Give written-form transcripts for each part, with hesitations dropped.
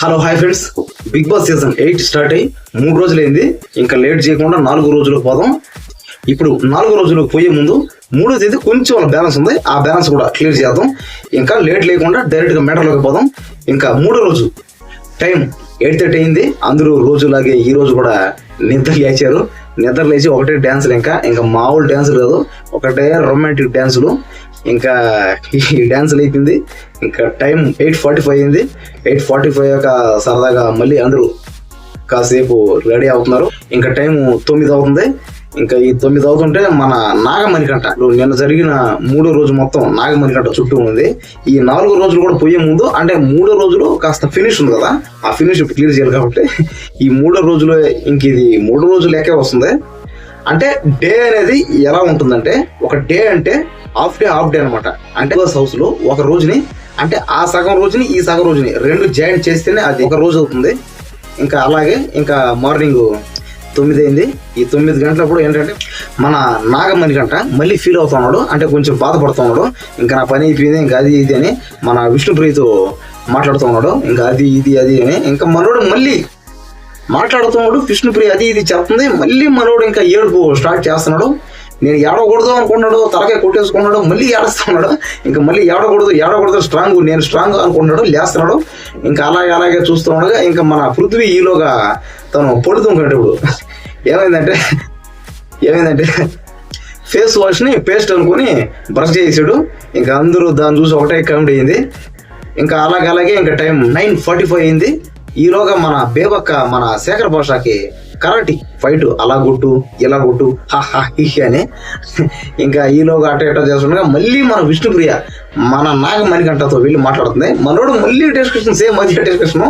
Hello hi friends, Bigg Boss season 8 start అయ్యి 3 రోజులైంది. ఇంకా లేట్ చేయకుండా 4 రోజులకు పోదాం. ఇప్పుడు 4 రోజులకు పోయే ముందు 3వ తేదీ కొంచెం బ్యాలెన్స్ ఉంది, ఆ బ్యాలెన్స్ కూడా క్లియర్ చేద్దాం. ఇంకా లేట్ లేకుండా డైరెక్ట్ గా మ్యాటర్లోకి పోదాం. ఇంకా 3వ రోజు టైం 8:30 అయింది. అందరూ రోజులాగే ఈ రోజు కూడా నిద్ర లేచారు. నిద్ర లేచి ఒకటే డ్యాన్సులు, ఇంకా మామూలు డ్యాన్సులు కాదు, ఒకటే రొమాంటిక్ డ్యాన్సులు. ఇంకా ఈ డ్యాన్సులు అయిపోయింది. ఇంకా టైం 8:45 అయింది. 8:45 సరదాగా మళ్ళీ అందరూ కాసేపు రెడీ అవుతున్నారు. ఇంకా టైం 9 అవుతుంది. ఇంకా ఈ 9 అవుతుంటే మన నాగమణికంట నిన్న జరిగిన 3వ రోజు మొత్తం నాగమణికంట చుట్టూ ఉంది. ఈ 4 రోజులు కూడా పోయే ముందు, అంటే 3వ రోజులో కాస్త ఫినిష్ ఉంది కదా, ఆ ఫినిష్ ఇప్పుడు క్లియర్ చేయాలి. కాబట్టి ఈ 3వ రోజులో ఇంక ఇది 3 రోజులు లెక్కే వస్తుంది. అంటే డే అనేది ఎలా ఉంటుందంటే, ఒక డే అంటే హాఫ్ డే అనమాట. అంటే హౌస్ లో ఒక రోజుని, అంటే ఆ సగం రోజుని ఈ సగం రోజుని రెండు జాయింట్ చేస్తేనే అది ఒక రోజు అవుతుంది. ఇంకా అలాగే ఇంకా మార్నింగ్ 9 అయింది. ఈ 9 గంటలప్పుడు ఏంటంటే మన నాగమణికంట మళ్ళీ ఫీల్ అవుతున్నాడు, అంటే కొంచెం బాధపడుతున్నాడు. ఇంకా నా పని అయిపోయింది, ఇంకా అది ఇది అని మన విష్ణుప్రియతో మాట్లాడుతున్నాడు. ఇంకా అది ఇది అని ఇంకా మనోడు మళ్ళీ మాట్లాడుతున్నాడు. విష్ణుప్రియ అది ఇది చెప్తుంది. మళ్ళీ మనోడు ఇంకా ఏడుపు స్టార్ట్ చేస్తున్నాడు. నేను ఏడవకూడదు అనుకున్నాడు, తలకాయ కొట్టేసుకున్నాడు, మళ్ళీ ఏడుస్తున్నాడు. ఇంకా మళ్ళీ ఏడవకూడదు స్ట్రాంగ్, నేను స్ట్రాంగ్ అనుకున్నాడు, లేస్తున్నాడు. ఇంకా అలాగే చూస్తూ ఉండగా ఇంకా మన పృథ్వీ ఈలోగా తను పడుతుంటాడు. ఇప్పుడు ఏమైందంటే ఫేస్ వాష్ ని పేస్ట్ అనుకుని బ్రష్ చేసాడు. ఇంకా అందరూ దాన్ని చూసి ఒకటే కామెడీ అయింది. ఇంకా అలాగే ఇంకా టైం 9:45 అయింది. ఈలోగా మన బేబక్క మన శేఖర్ భాషకి కరాటి ఫైట్, అలా కొట్టు ఇలా కొట్టు అని ఇంకా ఈలోగా అట్ట చేస్తుండగా మళ్ళీ మన విష్ణుప్రియ మన నాగమణికంటతో వెళ్ళి మాట్లాడుతుంది. మనోడు మళ్ళీ డిస్కషన్, సేమ్ అదే డిస్కషన్,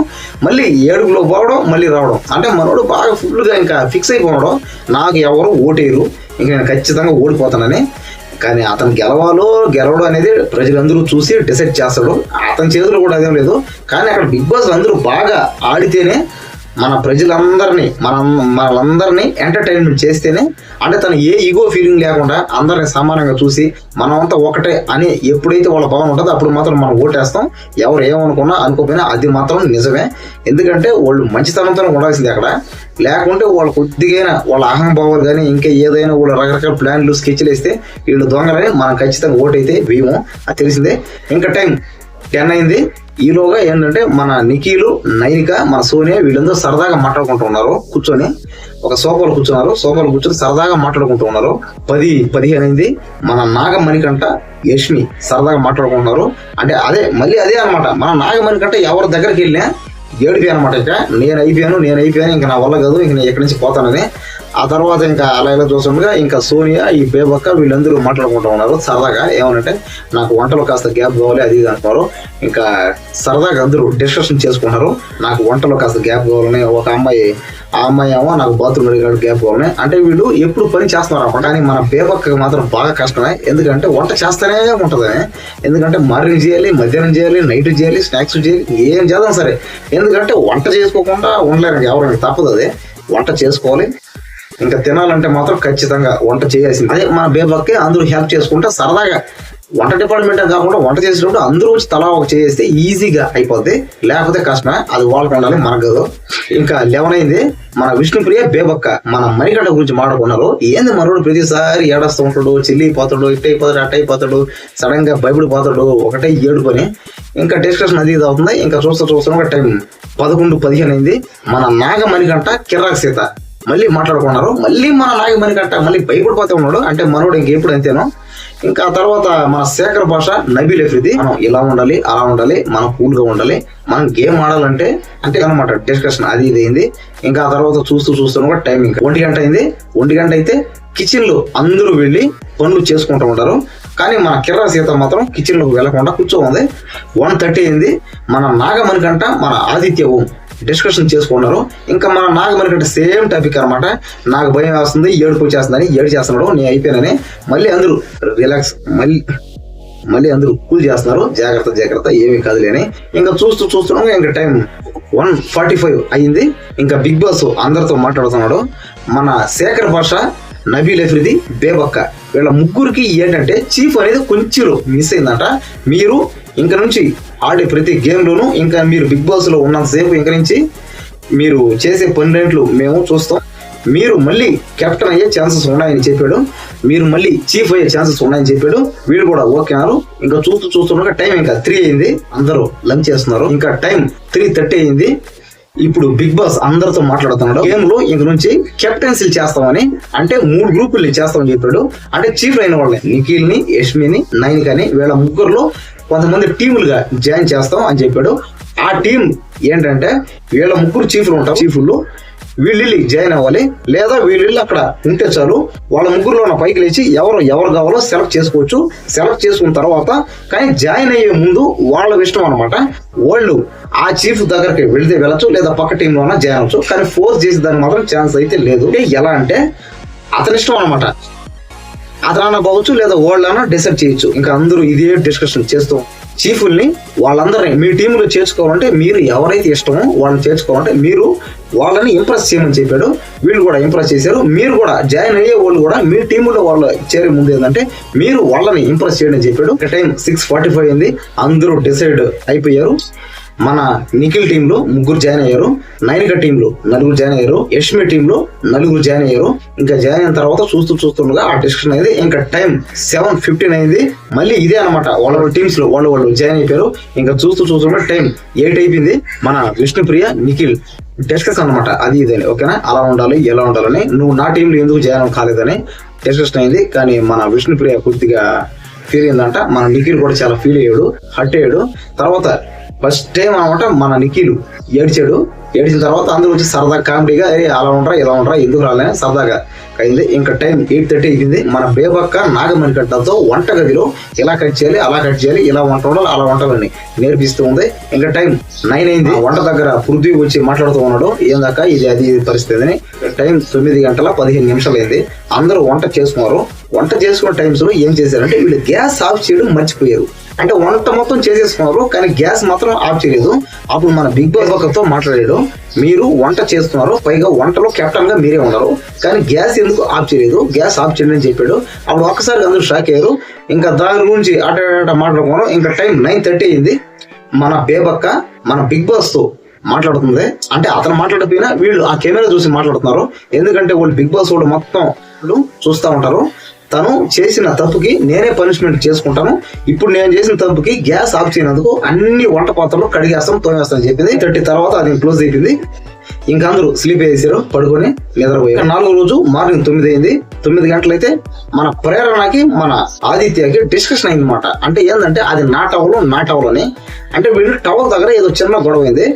మళ్ళీ ఏడుగులో పోవడం మళ్ళీ రావడం. అంటే మనోడు బాగా ఫుల్గా ఇంకా ఫిక్స్ అయిపోవడం, నాకు ఎవరు ఓటేరు, ఇంకా నేను ఖచ్చితంగా ఓడిపోతానని. కానీ అతను గెలవడం అనేది ప్రజలందరూ చూసి డిసైడ్ చేస్తాడు. అతని చేతిలో కూడా అదేం లేదు. కానీ అక్కడ బిగ్ బాస్ అందరూ బాగా ఆడితేనే, మన ప్రజలందరినీ మనలందరినీ ఎంటర్టైన్మెంట్ చేస్తేనే, అంటే తను ఏ ఈగో ఫీలింగ్ లేకుండా అందరిని సమానంగా చూసి మనమంతా ఒకటే అని ఎప్పుడైతే వాళ్ళ భావన ఉంటుందో అప్పుడు మాత్రం మనం ఓటేస్తాం. ఎవరు ఏమనుకున్నా అనుకోకపోయినా అది మాత్రం నిజమే. ఎందుకంటే వాళ్ళు మంచితనంతో ఉండాల్సింది అక్కడ. లేకుంటే వాళ్ళు కొద్దిగా వాళ్ళ అహంభావాలు కానీ ఇంకా ఏదైనా వాళ్ళు రకరకాల ప్లాన్లు స్కెచ్లు వేస్తే వీళ్ళు దొంగలని మనం ఖచ్చితంగా ఓటైతే వేయము, అది తెలిసిందే. ఇంకా టైం 10 అయింది. ఈలోగా ఏంటంటే మన నిఖిలు, నైనిక, మన సోనియా వీళ్ళందరూ సరదాగా మాట్లాడుకుంటూ ఉన్నారు. కూర్చొని ఒక సోఫాలో కూర్చొని సరదాగా మాట్లాడుకుంటూ ఉన్నారు. 10-15 అయింది. మన నాగమణికంట, యష్మి సరదాగా మాట్లాడుకుంటున్నారు. అంటే మళ్ళీ అదే అనమాట. మన నాగమణికంట ఎవరి దగ్గరికి వెళ్ళినా ఏడిపి అనమాట. ఇక నేను అయిపోయాను, ఇంకా నా వల్ల కాదు, ఇంక నేను ఎక్కడి నుంచి పోతానని. ఆ తర్వాత ఇంకా అలా చూస్తుండగా ఇంకా సోనియా, ఈ బేబక్క వీళ్ళందరూ మాట్లాడుకుంటూ ఉన్నారు సరదాగా. ఏమనంటే నాకు వంటలో కాస్త గ్యాప్ కావాలి, అది ఇది అంటున్నారు. ఇంకా సరదాగా అందరూ డిస్కషన్ చేసుకుంటారు. నాకు వంటలో కాస్త గ్యాప్ కావాలని. ఒక అమ్మాయి, ఆ అమ్మాయి ఏమో నాకు బాత్రూమ్ అడిగాడు గ్యాప్ కావాలని. అంటే వీళ్ళు ఎప్పుడు పని చేస్తున్నారు అన్నమాట. కానీ మన బేబక్క మాత్రం బాగా కష్టమే, ఎందుకంటే వంట చేస్తూనే ఉంటుంది. ఎందుకంటే మార్నింగ్ చేయాలి, మధ్యాహ్నం చేయాలి, నైట్ చేయాలి, స్నాక్స్ చేయాలి, ఏం చేద్దాం సరే. ఎందుకంటే వంట చేసుకోకుండా ఉండలేరు ఎవరైనా, తప్పదు. అదే వంట చేసుకోవాలి. ఇంకా తినాలంటే మాత్రం ఖచ్చితంగా వంట చేయాల్సింది. అదే మన బేబక్కి అందరూ హెల్ప్ చేసుకుంటే సరదాగా వంట డిపార్ట్మెంట్ కాకుండా వంట చేసేటప్పుడు అందరూ వచ్చి తలా ఒక చేస్తే ఈజీగా అయిపోద్ది. లేకపోతే కష్టమే, అది వాళ్ళకు ఉండాలి, మనకు కాదు. ఇంకా 11 అయింది. మన విష్ణుప్రియ, బేబక్క మన మణికంఠ గురించి మాట్లాడుకున్నారు. ఏంది మనోడు ప్రతిసారి ఏడస్తూ ఉంటాడు, చెల్లిపోతాడు, ఇట్టయిపోతాడు, అట్టయిపోతాడు, సడన్ గా భయపడిపోతాడు, ఒకటే ఏడుకొని ఇంకా డిస్కషన్ అది ఇది అవుతుంది. ఇంకా చూస్తున్నా టైం 11-15 అయింది. మన నాగమణికంఠ, కిర్రాక్ సీత మళ్ళీ మాట్లాడుకున్నారు. మళ్ళీ మన నాగమణికంఠ మళ్ళీ భయపడిపోతూ ఉన్నాడు. అంటే మనోడు ఇంకెప్పుడు అంతేనో. ఇంకా తర్వాత మన శేఖర్ భాష, నబీల్ అఫ్రిది మనం ఇలా ఉండాలి, అలా ఉండాలి, మనం కూల్ గా ఉండాలి, మనం గేమ్ ఆడాలంటే అంటే అనమాట డిస్కషన్ అది ఇది అయింది. ఇంకా ఆ తర్వాత చూస్తున్నా కూడా టైం ఇంకా 1 గంట అయింది. 1 గంట అయితే కిచెన్ లో అందరూ వెళ్ళి పనులు చేసుకుంటూ ఉంటారు. కానీ మన కిర్రా సీత మాత్రం కిచెన్ లోకి వెళ్లకుండా కూర్చోంది. 1:30 అయింది. మన నాగమణికంట, మన ఆదిత్య ఓం డిస్కషన్ చేసుకున్నారు. ఇంకా మన నాగమణికంట సేమ్ టాపిక్ అనమాట. నాకు భయం వేస్తుంది, ఏడుపు వచ్చేస్తుందని ఏడు చేస్తున్నాడు, నేను అయిపోయానని. మళ్ళీ అందరూ రిలాక్స్, మళ్ళీ అందరూ కూల్ చేస్తున్నారు, జాగ్రత్త ఏమీ కాదులేని. ఇంకా చూస్తున్నాం. ఇంకా టైం 1:45 అయింది. ఇంకా బిగ్ బాస్ అందరితో మాట్లాడుతున్నాడు. మన శేఖర్ భాష, నబీల్ అఫ్రిది, బేబక్క వీళ్ళ ముగ్గురికి ఏంటంటే చీఫ్ అనేది కొంచెం మిస్ అయిందంట. మీరు ఇంక నుంచి ఆడే ప్రతి గేమ్లోనూ ఇంకా మీరు బిగ్ బాస్ లో ఉన్నంతసేపు ఇంక నుంచి మీరు చేసే పనులేంట్లు మేము చూస్తాం. మీరు మళ్ళీ కెప్టెన్ అయ్యే ఛాన్సెస్ ఉన్నాయని చెప్పాడు. మీరు మళ్ళీ చీఫ్ అయ్యే ఛాన్సెస్ ఉన్నాయని చెప్పాడు. వీళ్ళు కూడా ఓకే అన్నారు. ఇంకా చూస్తుండగా టైం ఇంకా 3 అయింది. అందరూ లంచ్ చేస్తున్నారు. ఇంకా టైం 3:30 అయింది. ఇప్పుడు బిగ్ బాస్ అందరితో మాట్లాడుతున్నాడు. గేమ్ లో ఇంక నుంచి కెప్టెన్సీలు చేస్తామని, అంటే 3 గ్రూపుల్ని చేస్తామని చెప్పాడు. అంటే చీఫ్ అయిన వాళ్ళని నిఖిల్ ని, యష్మిని, నైనికని వీళ్ళ ముగ్గురులో కొంతమంది టీములుగా జాయిన్ చేస్తాం అని చెప్పాడు. ఆ టీం ఏంటంటే వీళ్ళ ముగ్గురు చీఫ్లు ఉంటారు. చీఫ్లు వీళ్ళు జాయిన్ అవ్వాలి, లేదా వీళ్ళు అక్కడ ఉంటే చాలు. వాళ్ళ ముగ్గురులో ఉన్న పైకి లేచి ఎవరు కావాలో సెలెక్ట్ చేసుకోవచ్చు. సెలెక్ట్ చేసుకున్న తర్వాత కానీ జాయిన్ అయ్యే ముందు వాళ్ళ ఇష్టం అనమాట. వాళ్ళు ఆ చీఫ్ దగ్గరికి వెళ్తే వెళ్ళచ్చు, లేదా పక్క టీంలోనే జాయిన్ అవ్వచ్చు. కానీ ఫోర్స్ చేసే దానికి మాత్రం ఛాన్స్ అయితే లేదు. ఎలా అంటే అతని ఇష్టం అనమాట. అతనన్నా పోవచ్చు, లేదా వాళ్ళన్నా డిసైడ్ చేయొచ్చు. ఇంకా అందరూ ఇదే డిస్కషన్ చేస్తూ చీఫుల్ని వాళ్ళందరినీ మీ టీంలో చేర్చుకోవాలంటే మీరు ఎవరైతే ఇష్టమో వాళ్ళని చేర్చుకోవాలంటే మీరు వాళ్ళని ఇంప్రెస్ చేయమని చెప్పాడు. వీళ్ళు కూడా ఇంప్రెస్ చేశారు. మీరు కూడా జాయిన్ అయ్యే వాళ్ళు కూడా మీ టీంలో వాళ్ళు చేరే ముందు ఏంటంటే మీరు వాళ్ళని ఇంప్రెస్ చేయడం చెప్పాడు. టైం 6:45 అయింది. అందరూ డిసైడ్ అయిపోయారు. మన నిఖిల్ టీంలో 3 జాయిన్ అయ్యారు. నైనిక టీంలో 4 జాయిన్ అయ్యారు. యష్మి టీంలో 4 జాయిన్ అయ్యారు. ఇంకా జాయిన్ అయిన తర్వాత చూస్తుండగా ఆ డిస్కషన్ అయింది. ఇంకా టైం 7:15 అయింది. మళ్ళీ ఇదే అనమాట. వాళ్ళ టీమ్స్ లో వాళ్ళు జాయిన్ అయిపోయారు. ఇంకా చూస్తుండగా టైం 8 అయిపోయింది. మన విష్ణుప్రియ, నిఖిల్ డిస్కషన్ అనమాట. అది ఇదని ఓకేనా, అలా ఉండాలి ఎలా ఉండాలని, నువ్వు నా టీంలో ఎందుకు జాయిన్ కాలేదని డిస్కషన్ అయింది. కానీ మన విష్ణుప్రియ కొద్దిగా ఫీల్ అయిందంట. మన నిఖిల్ కూడా చాలా ఫీల్ అయ్యాడు, హర్ట్ అయ్యాడు. తర్వాత ఫస్ట్ టైం అనమాట మన నిఖిల్ ఏడ్చాడు. ఏడ్చిన తర్వాత అందరూ వచ్చి సరదాగా కామెడీగా అలా ఉండరా ఇలా ఉండరా ఎందుకు రాలేని సరదాగా అయింది. ఇంకా టైం 8:30 అయింది. మన బేబక్క నాగమణికంఠతో వంటగదిలో ఇలా కట్ చేయాలి, అలా కట్ చేయాలి, ఇలా వంట ఉండాలి, అలా వంటలని నేర్పిస్తూ ఉంది. ఇంకా టైం 9 అయింది. వంట దగ్గర పృథ్వీ వచ్చి మాట్లాడుతూ ఉన్నాడు. ఏందాక ఇది పరిస్థితి అని. టైం 9:15 అయింది. అందరూ వంట చేసుకున్నారు. వంట చేసుకున్న టైమ్స్ లో ఏం చేశారంటే వీళ్ళు గ్యాస్ ఆఫ్ చేయడం మర్చిపోయారు. అంటే వంట మొత్తం చేసేసుకున్నారు, కానీ గ్యాస్ మాత్రం ఆఫ్ చేయలేదు. అప్పుడు మన బిగ్ బాస్ ఒకరితో మాట్లాడాడు. మీరు వంట చేస్తున్నారు, పైగా వంటలో కెప్టెన్ గా మీరే ఉన్నారు, కానీ గ్యాస్ ఎందుకు ఆఫ్ చేయలేదు, గ్యాస్ ఆఫ్ చేయండి అని చెప్పాడు. అప్పుడు ఒక్కసారి అందరూ షాక్ అయ్యారు. ఇంకా దాని గురించి అట మాట్లాడుకున్నాం. ఇంకా టైం 9:30 అయింది. మన బేబక్క మన బిగ్ బాస్ తో మాట్లాడుతుంది. అంటే అతను మాట్లాడిపోయినా వీళ్ళు ఆ కెమెరా చూసి మాట్లాడుతున్నారు. ఎందుకంటే వాళ్ళు బిగ్ బాస్ వాళ్ళు మొత్తం చూస్తూ ఉంటారు. తను చేసిన తప్పుకి నేనే పనిష్మెంట్ చేసుకుంటాను. ఇప్పుడు నేను చేసిన తప్పుకి గ్యాస్ ఆఫ్ చేయనందుకు అన్ని వంట పాత్రలు కడిగేస్తాం, తోమేస్తాను చెప్పింది. 30 తర్వాత అది క్లోజ్ అయిపోయింది. ఇంకా అందరూ స్లీప్ వేసారు, పడుకొని నిద్రపోయారు. 4వ రోజు మార్నింగ్ 9 అయింది. 9 గంటలైతే మన ప్రేరణకి మన ఆదిత్యకి డిస్కషన్ అయింది అనమాట. అంటే ఏంటంటే అది నా టవల్ అని. అంటే వీళ్ళు టవల్ దగ్గర ఏదో చిన్న గొడవ అయింది.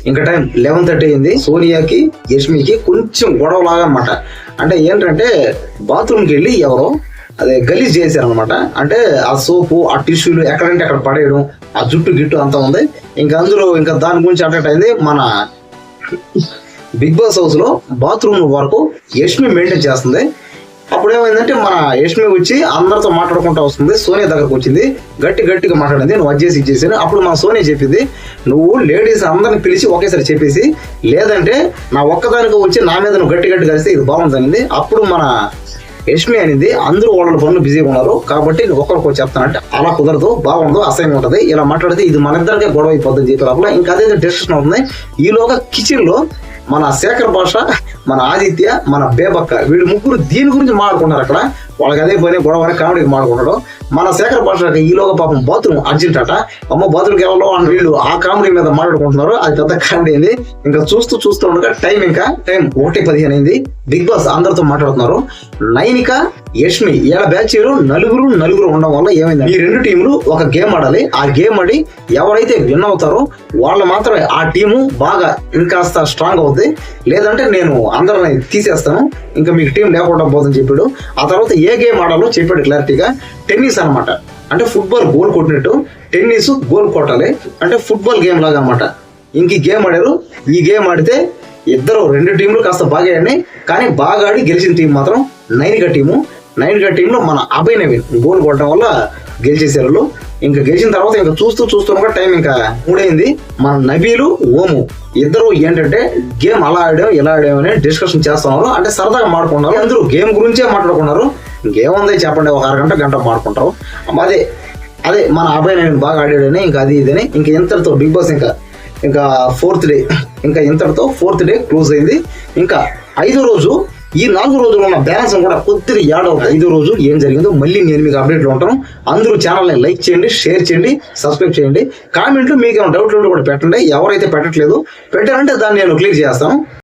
ఇంకా టైం 11:30 అయింది. సోనియాకి యష్మికి కొంచెం గొడవలాగా అనమాట. అంటే ఏంటంటే బాత్రూమ్కి వెళ్ళి ఎవరో అదే గలీజ్ చేశారనమాట. అంటే ఆ సోపు, ఆ టిష్యూలు ఎక్కడంటే అక్కడ పడేయడం, ఆ జుట్టు గిట్టు అంతా ఉంది. ఇంకా అందులో ఇంకా దాని గురించి అటాక్ అయింది. మన బిగ్ బాస్ హౌస్ లో బాత్రూమ్ వరకు యష్మి మెయింటైన్ చేస్తుంది. అప్పుడు ఏమైందంటే మన యష్మి వచ్చి అందరితో మాట్లాడుకుంటూ వస్తుంది. సోనియా దగ్గరకు వచ్చింది, గట్టిగా మాట్లాడింది. నువ్వు అది చేసి ఇచ్చేసాను. అప్పుడు మన సోనియా చెప్పింది, నువ్వు లేడీస్ అందరిని పిలిచి ఒకేసారి చెప్పేసి, లేదంటే నా ఒక్కదానికి వచ్చి నా మీద నువ్వు గట్టి కలిస్తే ఇది బాగుంటుంది. అప్పుడు మన యష్మి అనింది, అందరూ వాళ్ళ పనులు బిజీగా ఉన్నారు కాబట్టి నేను ఒకరికి చెప్తానంటే అలా కుదరదు, బాగుండదు, అసహ్యంగా ఉంటుంది, ఇలా మాట్లాడితే ఇది మన ఇద్దరికే గొడవ అయిపోతుంది చెప్పి లోపల ఇంకా అదే డిస్కషన్ అవుతుంది. ఈలోగా కిచెన్ లో మన శేఖర్ భాష, మన ఆదిత్య, మన బేబక్క వీళ్ళు ముగ్గురు దీని గురించి మాట్లాడుకున్నారు. అక్కడ వాళ్ళకి అదే పని గొడవ అని కామెడీకి మాట్లాడుకున్నాడు. మన శేఖర్ భాష ఈలోగా పాపం బాత్రూమ్ అర్జెంట్ అట, అమ్మ బాత్రూమ్కి ఎవరో అని వీళ్ళు ఆ కామెడీ మీద మాట్లాడుకుంటున్నారు. అది పెద్ద కామెడీ అయింది. ఇంకా చూస్తూ ఉండగా టైం 1:15 అయింది. బిగ్ బాస్ అందరితో మాట్లాడుతున్నారు. నైనిక, యష్మి ఇలా బ్యాచ్ నలుగురు ఉండడం వల్ల ఏమైంది, ఈ 2 టీంలు ఒక గేమ్ ఆడాలి. ఆ గేమ్ ఆడి ఎవరైతే విన్ అవుతారో వాళ్ళు మాత్రమే ఆ టీము బాగా ఇంకాస్త స్ట్రాంగ్ అవుతుంది. లేదంటే నేను అందరిని తీసేస్తాను, ఇంకా మీకు టీం లేకుండా పోతుందని చెప్పాడు. ఆ తర్వాత ఏ గేమ్ ఆడాలో చెప్పాడు క్లారిటీగా. టెన్నిస్ అనమాట. అంటే ఫుట్బాల్ గోల్ కొట్టినట్టు టెన్నిస్ గోల్ కొట్టాలి. అంటే ఫుట్బాల్ గేమ్ లాగా అనమాట. ఇంక ఈ గేమ్ ఆడారు. ఈ గేమ్ ఆడితే 2 టీంలు కాస్త బాగా ఆడినాయి, కానీ బాగా ఆడి గెలిచిన టీం మాత్రం నైనిక టీము. నైనిక టీంలో మన అభయ్ నవీన్ గోల్ కొట్టడం వల్ల గెలిచేసారు వాళ్ళు. ఇంకా గెలిచిన తర్వాత ఇంకా చూస్తూ టైం ఇంకా 3 అయింది. మన నబీలు, ఓము ఇద్దరు ఏంటంటే గేమ్ అలా ఆడాం ఇలా ఆడామని డిస్కషన్ చేస్తున్నారు. అంటే సరదాగా మాట్లాడుకున్నారు. అందరూ గేమ్ గురించే మాట్లాడుకున్నారు. ఇంకేముంది చెప్పండి, ఒక 1/2 గంట మాట్లాడుకుంటారు. అదే అదే మన అబ్బాయి నేను బాగా ఆడాడని ఇంకా అది ఇదని ఇంకా ఇంతటితో బిగ్ బాస్ ఇంకా ఫోర్త్ డే ఇంకా ఇంతటితో ఫోర్త్ డే క్లోజ్ అయింది. ఇంకా 5వ రోజు ఈ 4 రోజులు ఉన్న బ్యాలెన్స్ కూడా కొద్దిగా యాడ్ అవుతుంది. 5వ రోజు ఏం జరిగిందో మళ్ళీ నేను మీకు అప్డేట్లో ఉంటాను. అందరూ ఛానల్ని లైక్ చేయండి, షేర్ చేయండి, సబ్స్క్రైబ్ చేయండి. కామెంట్లు మీకు ఏమైనా డౌట్లు కూడా పెట్టండి. ఎవరైతే పెట్టట్లేదు పెట్టారంటే దాన్ని నేను క్లియర్ చేస్తాను.